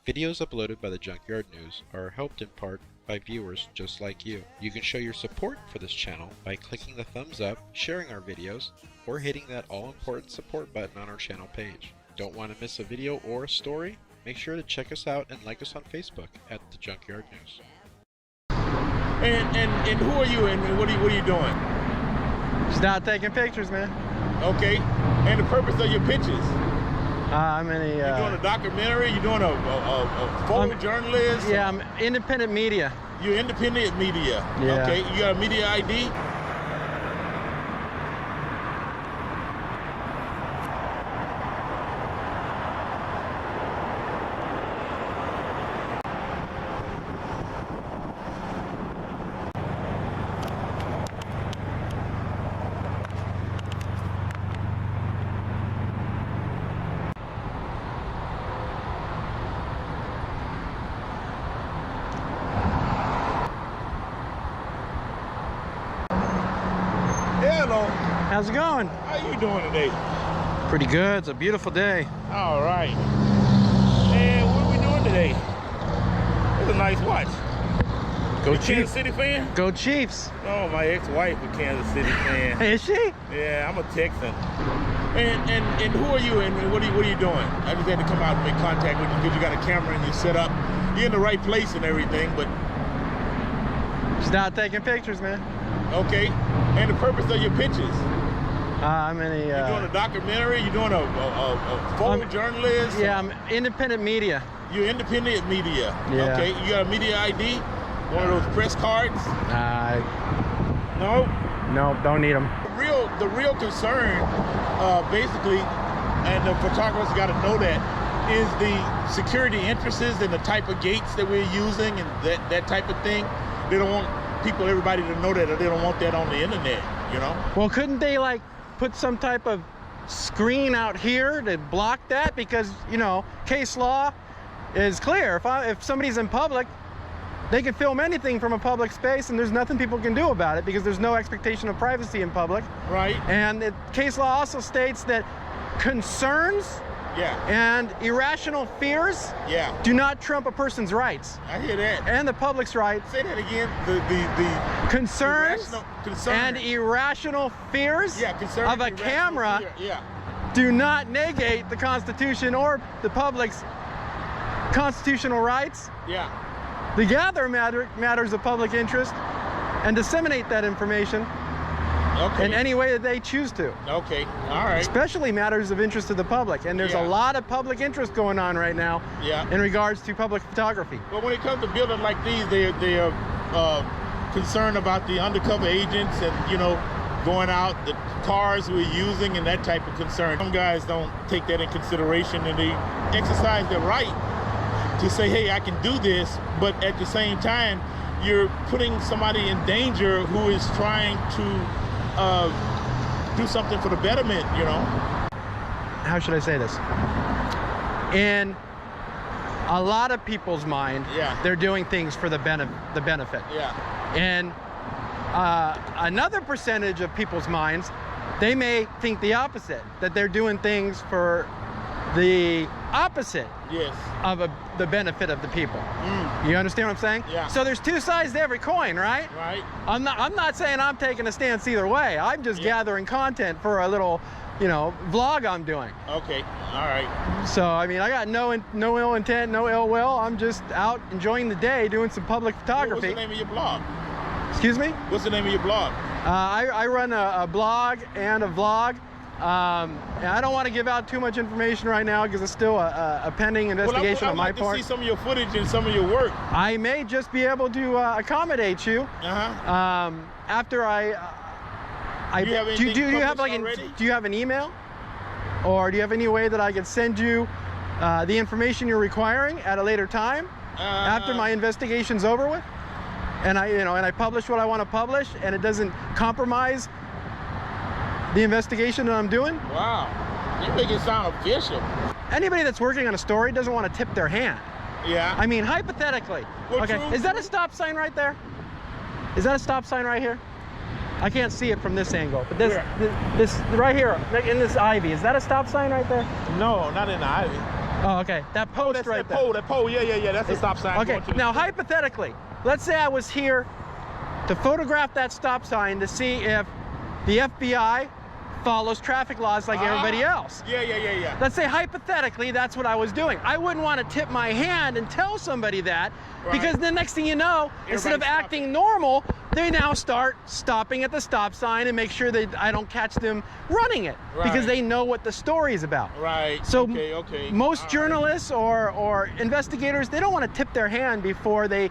Videos uploaded by the Junkyard News are helped in part by viewers just like you. You can show your support for this channel by clicking the thumbs up, sharing our videos, or hitting that all-important support button on our channel page. Don't want to miss a video or a story? Make sure to check us out and like us on Facebook at The Junkyard News. And who are you and what are you doing? Just out taking pictures, man. Okay. And the purpose of your pictures? I'm in You're doing a documentary? You're doing a photojournalist? Yeah, I'm independent media. You're independent media? Yeah. Okay. You got a media ID? Hello. How's it going? How you doing today? Pretty good. It's a beautiful day. All right. And what are we doing today? It's a nice watch. Go You a Kansas Chiefs. City fan? Go Chiefs. Oh, my ex-wife a Kansas City fan. Is she? Yeah, I'm a Texan. And who are you and what are you doing? I just had to come out and make contact with you because you got a camera and you set up. You're in the right place and everything, but Just out taking pictures, man. okay. And the purpose of your pictures? I'm in You're doing a documentary? You're doing a photojournalist? Yeah, I'm independent media. You're independent media? Yeah. Okay. You got a media ID? One of those press cards? No? No, don't need them. The real concern, basically, and the photographers got to know that, is the security interests and the type of gates that we're using and that type of thing. They don't want everybody to know that, or they don't want that on the internet, you know? Well, couldn't they like put some type of screen out here to block that? Because, you know, case law is clear. If somebody's in public, they can film anything from a public space and there's nothing people can do about it because there's no expectation of privacy in public. Right. And the case law also states that concerns and irrational fears do not trump a person's rights. I hear that. And the public's rights. Say that again. The concerns and irrational fears of a camera do not negate the Constitution or the public's constitutional rights. Yeah. They gather matters of public interest and disseminate that information in any way that they choose to. Okay, all right. Especially matters of interest to the public. And there's a lot of public interest going on right now in regards to public photography. But when it comes to buildings like these, they are concerned about the undercover agents and, you know, going out, the cars we're using and that type of concern. Some guys don't take that in consideration and they exercise their right to say, hey, I can do this, but at the same time, you're putting somebody in danger who is trying to do something for the betterment, you know? How should I say this? In a lot of people's mind, they're doing things for the benefit. Yeah. And another percentage of people's minds, they may think the opposite, that they're doing things for the opposite of the benefit of the people. You understand what I'm saying? Yeah. So there's two sides to every coin, right? Right. I'm not saying I'm taking a stance either way. I'm just gathering content for a little, you know, vlog I'm doing. Okay. All right. So I mean, I got no ill intent, no ill will. I'm just out enjoying the day, doing some public photography. What's the name of your blog? Excuse me? What's the name of your blog? I run a blog and a vlog. And I don't want to give out too much information right now because it's still a pending investigation on my part. I'd like to see some of your footage and some of your work. I may just be able to accommodate you after do you have anything do you have like already? Do you have an email, or do you have any way that I could send you the information you're requiring at a later time after my investigation's over with, and I publish what I want to publish and it doesn't compromise the investigation that I'm doing? Wow, you make it sound official. Anybody that's working on a story doesn't want to tip their hand. Yeah. I mean, hypothetically. Well, okay, true. Is that a stop sign right there? Is that a stop sign right here? I can't see it from this angle, but this right here in this ivy, is that a stop sign right there? No, not in the ivy. Oh, okay. That post That's right that there. pole. That pole. Yeah. That's the stop sign. Okay. going to the Now, street. hypothetically, let's say I was here to photograph that stop sign to see if the FBI follows traffic laws like everybody else. Yeah. Let's say hypothetically that's what I was doing. I wouldn't want to tip my hand and tell somebody that, because the next thing you know, instead of acting normal, they now start stopping at the stop sign and make sure that I don't catch them running it, because they know what the story is about. Right. So okay. most journalists or investigators, they don't want to tip their hand before they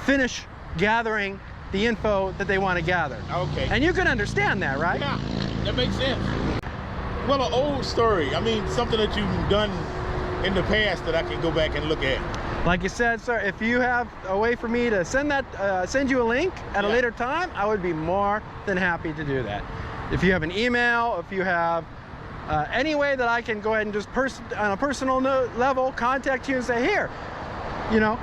finish gathering the info that they want to gather. Okay. And you can understand that, right? Yeah, that makes sense. Well, an old story. I mean, something that you've done in the past that I can go back and look at. Like you said, sir, if you have a way for me to send you a link at a later time, I would be more than happy to do that. If you have an email, if you have any way that I can go ahead and just on a personal level contact you and say, here, you know,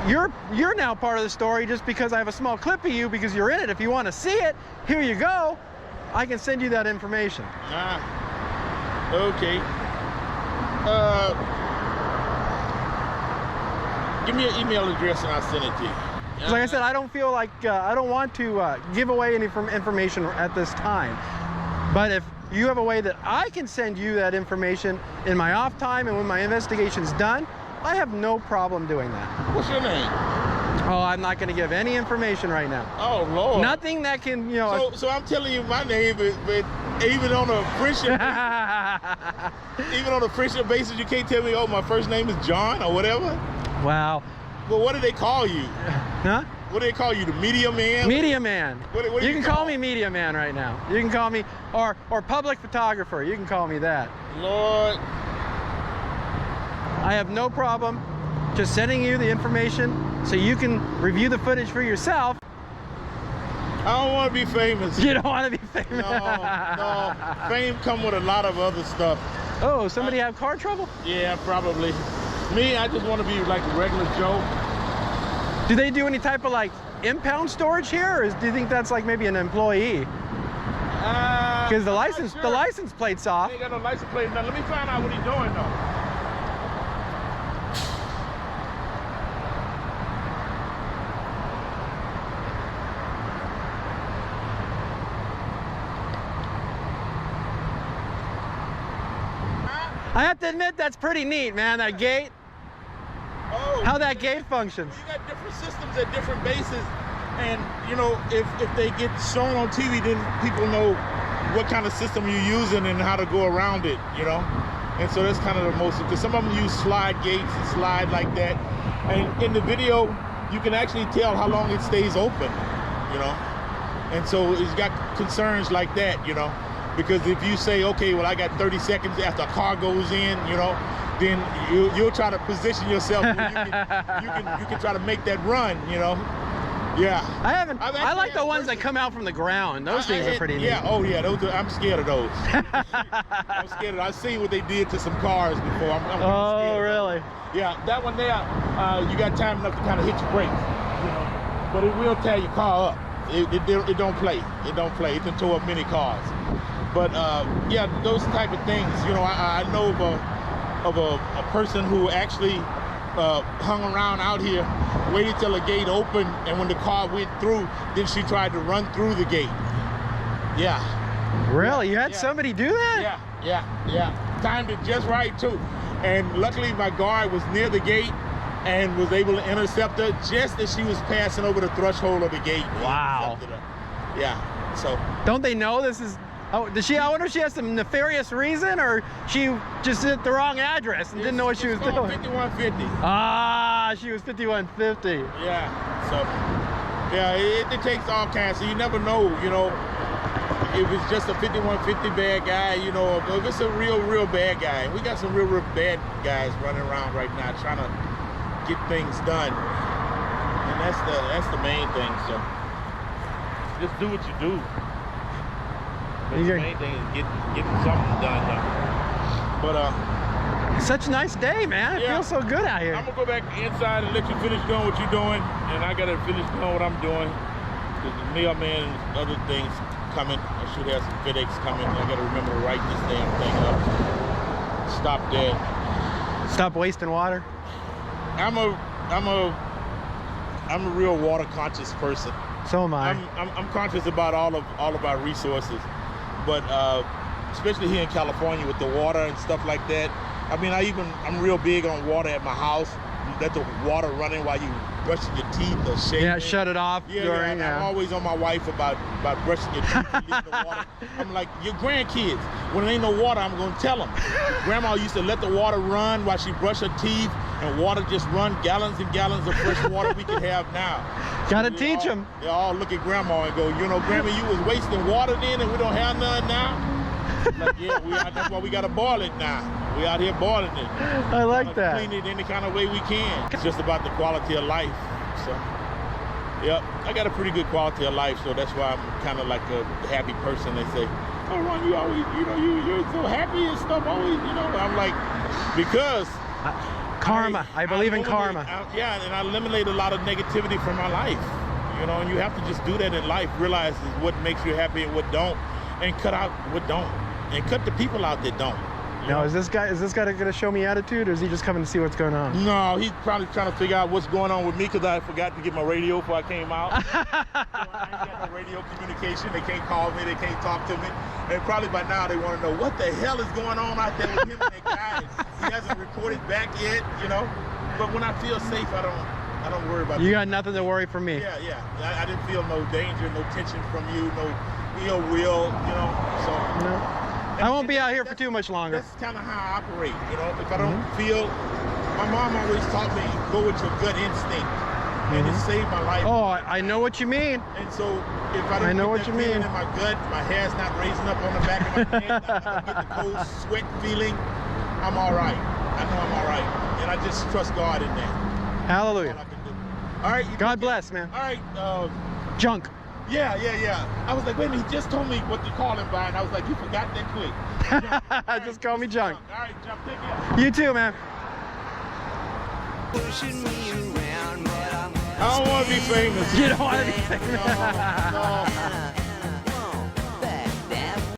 you're now part of the story just because I have a small clip of you because you're in it. If you want to see it, here you go. I can send you that information. Okay. Give me an email address and I'll send it to you. Like I said, I don't feel like I don't want to give away any information at this time. But if you have a way that I can send you that information in my off time and when my investigation's done, I have no problem doing that. What's your name? Oh, I'm not going to give any information right now. Oh, Lord. Nothing that can, you know. So I'm telling you my name, but even on a friendship, even on a friendship basis, you can't tell me, oh, my first name is John or whatever. Wow. Well, what do they call you? Huh? What do they call you? The Media Man? Media Man. What you can call me Media Man right now. You can call me, or public photographer. You can call me that. Lord. I have no problem just sending you the information so you can review the footage for yourself. I don't want to be famous. You don't want to be famous? No. Fame come with a lot of other stuff. Oh, somebody have car trouble? Yeah, probably. Me, I just want to be like a regular Joe. Do they do any type of like impound storage here, or do you think that's like maybe an employee? Because the license plate's off. He ain't got no license plate. Now let me find out what he's doing though. I have to admit, that's pretty neat, man, that gate. Oh, How that gate functions. You got different systems at different bases, and you know, if they get shown on TV, then people know what kind of system you're using and how to go around it, you know. And so that's kind of the most, because some of them use slide gates and slide like that, and in the video you can actually tell how long it stays open, you know. And so it's got concerns like that, you know, because if you say, okay, well, I got 30 seconds after a car goes in, you know, then you'll try to position yourself where you can try to make that run, you know. Yeah. I like the ones that come out from the ground. Those things are pretty neat. Yeah, oh yeah, I'm scared of those. I'm scared of those. I've seen what they did to some cars before. I'm oh, really? Yeah, that one there, you got time enough to kind of hit your brakes, you know, but it will tear your car up. It don't play. It don't play. It can tow up many cars. But yeah, those type of things, you know, I know of a person who actually hung around out here, waited till the gate opened, and when the car went through, then she tried to run through the gate. Yeah. Really? You had somebody do that? Yeah. Timed it just right too. And luckily my guard was near the gate and was able to intercept her just as she was passing over the threshold of the gate. Wow. Yeah. So. Don't they know this is? Oh, I wonder if she has some nefarious reason, or she just hit the wrong address and didn't know what she was doing. 5150. Ah, she was 5150. Yeah. So, yeah, it takes all kinds. So you never know, you know, if it's just a 5150 bad guy, you know, if it's a real bad guy. We got some real bad guys running around right now trying to get things done, and that's the main thing. So just do what you do. But the main thing is getting something done. But such a nice day, man. It feels so good out here. I'm gonna go back inside and let you finish doing what you're doing, and I gotta finish doing what I'm doing. There's the mailman and other things coming. I should have some FedEx coming. I gotta remember to write this damn thing up. Stop that. Stop wasting water. I'm a real water conscious person. So am I. I'm conscious about all of our resources, but especially here in California with the water and stuff like that. I mean, I'm real big on water at my house. You let the water running while you brushing your teeth or shaving. Yeah, shut it off. I'm always on my wife about brushing your teeth and leaving the water. I'm like, your grandkids, when there ain't no water, I'm gonna tell them. Grandma used to let the water run while she brushed her teeth, and water just run, gallons and gallons of fresh water we can have now. Gotta teach them. They all look at Grandma and go, you know, Grandma, you was wasting water then and we don't have none now? Like, yeah, that's why we gotta boil it now. We out here boiling it. I like that. Clean it any kind of way we can. It's just about the quality of life. So, yep, I got a pretty good quality of life, so that's why I'm kind of like a happy person. They say, oh, Ron, you always, you know, you're so happy and stuff always, you know. I'm like, because karma. I believe in karma. Yeah, and I eliminate a lot of negativity from my life. You know, and you have to just do that in life. Realize what makes you happy and what don't, and cut out what don't, and cut the people out that don't. Now, is this guy gonna show me attitude, or is he just coming to see what's going on? No, he's probably trying to figure out what's going on with me because I forgot to get my radio before I came out. So I ain't got no radio communication. They can't call me. They can't talk to me. And probably by now they want to know what the hell is going on out there with him and that guy. He hasn't reported back yet, you know. But when I feel safe, I don't worry about. You got nothing to worry from me. Yeah. I didn't feel no danger, no tension from you, no ill will, you know. So. No. I won't be out here for too much longer. That's kind of how I operate, you know. If I don't feel, my mom always taught me, go with your gut instinct, and it saved my life. Oh, I know what you mean. And so if I don't get that feeling in my gut, my hair's not raising up on the back of my head, I'm not get the cold sweat feeling, I'm all right. I know I'm all right, and I just trust God in that. Hallelujah. That's all I can do. All right. God bless, man. All right. Junk. Yeah. I was like, wait a minute, he just told me what to call him by, and I was like, you forgot that quick. Right, just call me Junk. All right, Junk, take care. You too, man. I don't want to be famous. You don't want to be famous. No.